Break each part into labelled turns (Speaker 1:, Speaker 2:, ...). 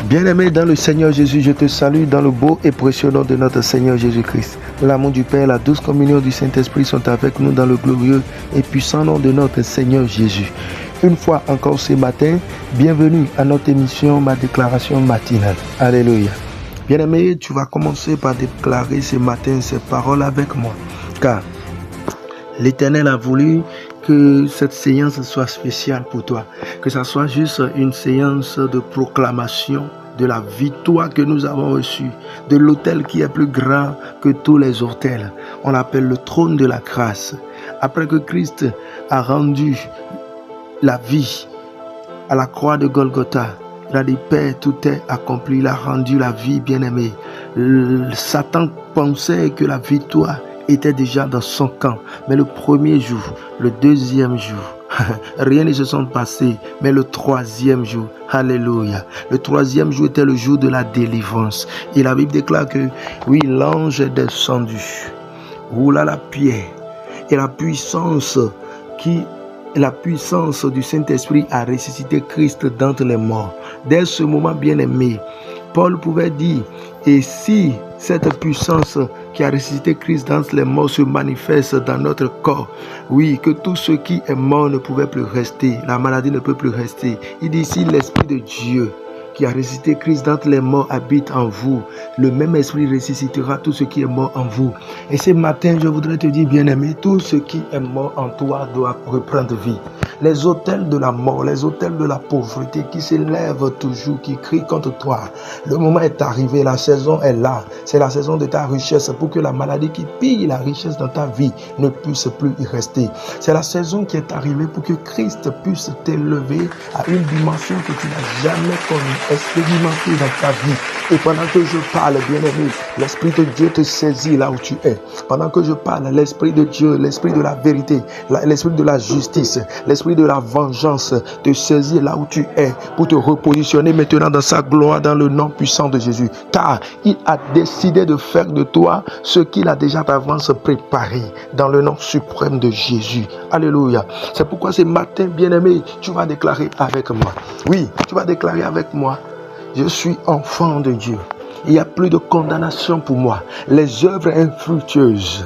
Speaker 1: Bien-aimé dans le Seigneur Jésus, je te salue dans le beau et précieux nom de notre Seigneur Jésus-Christ. L'amour du Père, la douce communion du Saint-Esprit sont avec nous dans le glorieux et puissant nom de notre Seigneur Jésus. Une fois encore ce matin, bienvenue à notre émission, ma déclaration matinale. Alléluia. Bien-aimé, tu vas commencer par déclarer ce matin ces paroles avec moi, car l'Éternel a voulu que cette séance soit spéciale pour toi, que ça soit juste une séance de proclamation de la victoire que nous avons reçue, de l'autel qui est plus grand que tous les autels. On l'appelle le trône de la grâce. Après que Christ a rendu la vie à la croix de Golgotha, il a dit, Père, tout est accompli, il a rendu la vie, bien-aimé. Satan pensait que la victoire était déjà dans son camp. Mais le premier jour, le deuxième jour, rien ne se sont passé. Mais le troisième jour, alléluia. Le troisième jour était le jour de la délivrance. Et la Bible déclare que, oui, l'ange est descendu, roula la pierre. Et la puissance du Saint-Esprit a ressuscité Christ d'entre les morts. Dès ce moment, bien-aimé, Paul pouvait dire, et si cette puissance qui a ressuscité Christ d'entre les morts se manifeste dans notre corps, oui, que tout ce qui est mort ne pouvait plus rester, la maladie ne peut plus rester. Il dit ici, l'Esprit de Dieu qui a ressuscité Christ d'entre les morts habite en vous. Le même esprit ressuscitera tout ce qui est mort en vous. Et ce matin, je voudrais te dire, bien-aimé, tout ce qui est mort en toi doit reprendre vie. Les autels de la mort, les autels de la pauvreté qui s'élèvent toujours, qui crient contre toi. Le moment est arrivé, la saison est là. C'est la saison de ta richesse pour que la maladie qui pille la richesse dans ta vie ne puisse plus y rester. C'est la saison qui est arrivée pour que Christ puisse t'élever à une dimension que tu n'as jamais connue, expérimentée dans ta vie. Et pendant que je parle, bien-aimé, l'Esprit de Dieu te saisit là où tu es. Pendant que je parle, l'Esprit de Dieu, l'Esprit de la vérité, l'Esprit de la justice, l'Esprit de la vengeance te saisit là où tu es pour te repositionner maintenant dans sa gloire, dans le nom puissant de Jésus. Car il a décidé de faire de toi ce qu'il a déjà d'avance préparé dans le nom suprême de Jésus. Alléluia. C'est pourquoi ce matin, bien-aimé, tu vas déclarer avec moi. Oui, tu vas déclarer avec moi. Je suis enfant de Dieu. Il n'y a plus de condamnation pour moi. Les œuvres infructueuses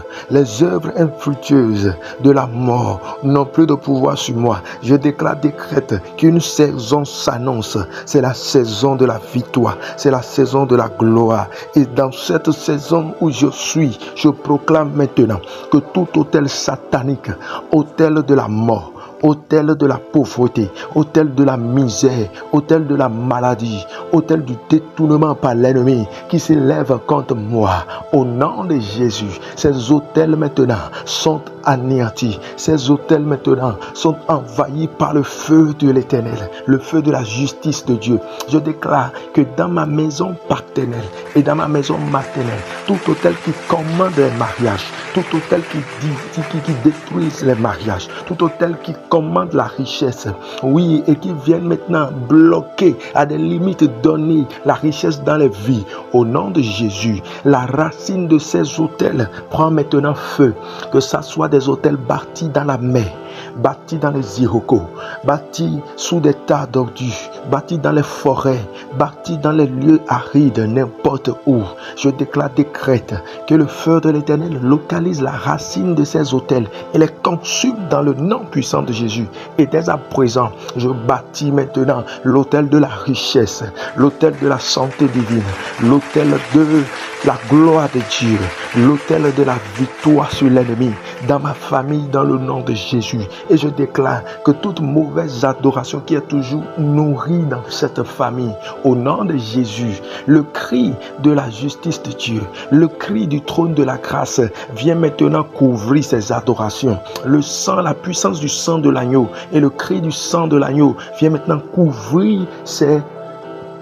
Speaker 1: de la mort n'ont plus de pouvoir sur moi. Je décrète qu'une saison s'annonce. C'est la saison de la victoire. C'est la saison de la gloire. Et dans cette saison où je suis, je proclame maintenant que tout autel satanique, autel de la mort, autel de la pauvreté, autel de la misère, autel de la maladie, autel du détournement par l'ennemi qui s'élève contre moi. Au nom de Jésus, ces autels maintenant sont anéantis. Ces autels maintenant sont envahis par le feu de l'Éternel, le feu de la justice de Dieu. Je déclare que dans ma maison paternelle et dans ma maison maternelle, tout autel qui commande les mariages, tout autel qui détruise les mariages, tout autel qui commande la richesse, oui, et qui vient maintenant bloquer à des limites données la richesse dans les vies. Au nom de Jésus, la racine de ces autels prend maintenant feu, que ça soit des autels bâtis dans la mer, bâtis dans les Iroquois, bâtis sous des tas d'ordures, bâtis dans les forêts, bâtis dans les lieux arides, n'importe où. Je décrète que le feu de l'Éternel localise la racine de ces autels et les consume dans le nom puissant de Jésus. Et dès à présent, je bâtis maintenant l'autel de la richesse, l'autel de la santé divine, l'autel de la gloire de Dieu, l'autel de la victoire sur l'ennemi, dans ma famille, dans le nom de Jésus. Et je déclare que toute mauvaise adoration qui est toujours nourrie dans cette famille, au nom de Jésus, le cri de la justice de Dieu, le cri du trône de la grâce vient maintenant couvrir ces adorations. Le sang, la puissance du sang de l'agneau et le cri du sang de l'agneau vient maintenant couvrir ces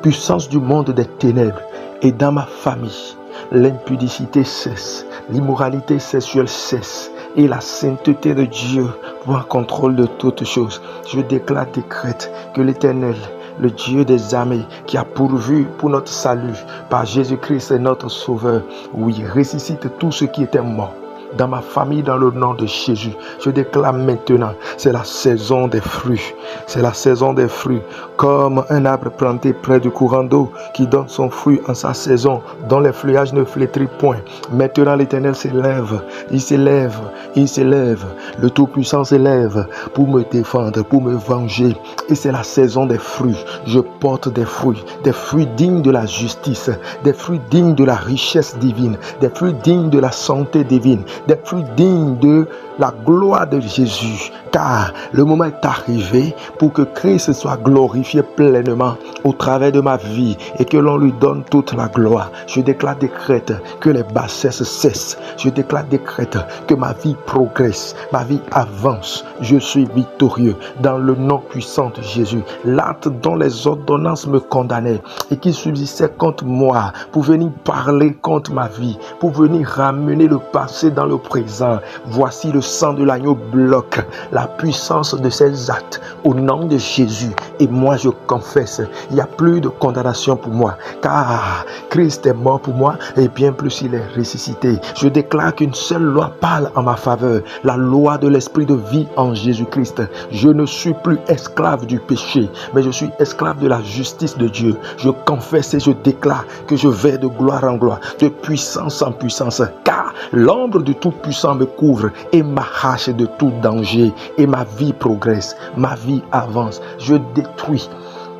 Speaker 1: puissances du monde des ténèbres. Et dans ma famille, l'impudicité cesse, l'immoralité sexuelle cesse, et la sainteté de Dieu prend contrôle de toutes choses. Je décrète que l'Éternel, le Dieu des armées, qui a pourvu pour notre salut par Jésus-Christ, notre Sauveur, oui, ressuscite tout ce qui était mort. dans ma famille, dans le nom de Jésus. Je déclare maintenant, c'est la saison des fruits. C'est la saison des fruits. Comme un arbre planté près du courant d'eau qui donne son fruit en sa saison, dont les feuillages ne flétrissent point. Maintenant l'Éternel s'élève. Il s'élève. Il s'élève. Le Tout-Puissant s'élève pour me défendre, pour me venger. Et c'est la saison des fruits. Je porte des fruits dignes de la justice, des fruits dignes de la richesse divine, des fruits dignes de la santé divine, des fruits dignes de la gloire de Jésus. Car le moment est arrivé pour que Christ soit glorifié pleinement au travers de ma vie et que l'on lui donne toute la gloire. Je déclare, décrète que les bassesses cessent. Je déclare, décrète que ma vie progresse, ma vie avance. Je suis victorieux dans le nom puissant de Jésus. L'acte dont les ordonnances me condamnaient et qui subsistait contre moi pour venir parler contre ma vie, pour venir ramener le passé dans le présent. Voici le sang de l'agneau bloque la puissance de ces actes au nom de Jésus. Et moi je confesse, il n'y a plus de condamnation pour moi, car Christ est mort pour moi et bien plus il est ressuscité. Je déclare qu'une seule loi parle en ma faveur, la loi de l'esprit de vie en Jésus-Christ. Je ne suis plus esclave du péché, mais je suis esclave de la justice de Dieu. Je confesse et je déclare que je vais de gloire en gloire, de puissance en puissance, car l'ombre du Tout-Puissant me couvre et m'arrache de tout danger. Et ma vie progresse, ma vie avance. Je détruis,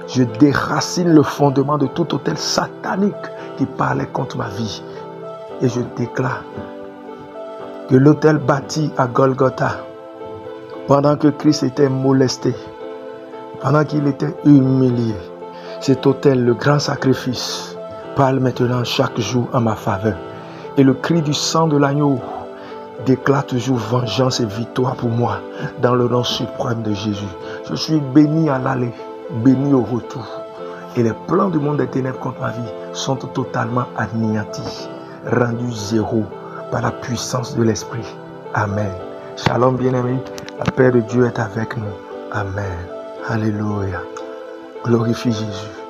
Speaker 1: je déracine le fondement de tout autel satanique qui parlait contre ma vie. Et je déclare que l'autel bâti à Golgotha, pendant que Christ était molesté, pendant qu'il était humilié, cet autel, le grand sacrifice, parle maintenant chaque jour en ma faveur. Et le cri du sang de l'agneau déclare toujours vengeance et victoire pour moi dans le nom suprême de Jésus. Je suis béni à l'aller, béni au retour. Et les plans du monde des ténèbres contre ma vie sont totalement anéantis, rendus zéro par la puissance de l'Esprit. Amen. Shalom bien-aimés, la paix de Dieu est avec nous. Amen. Alléluia. Glorifie Jésus.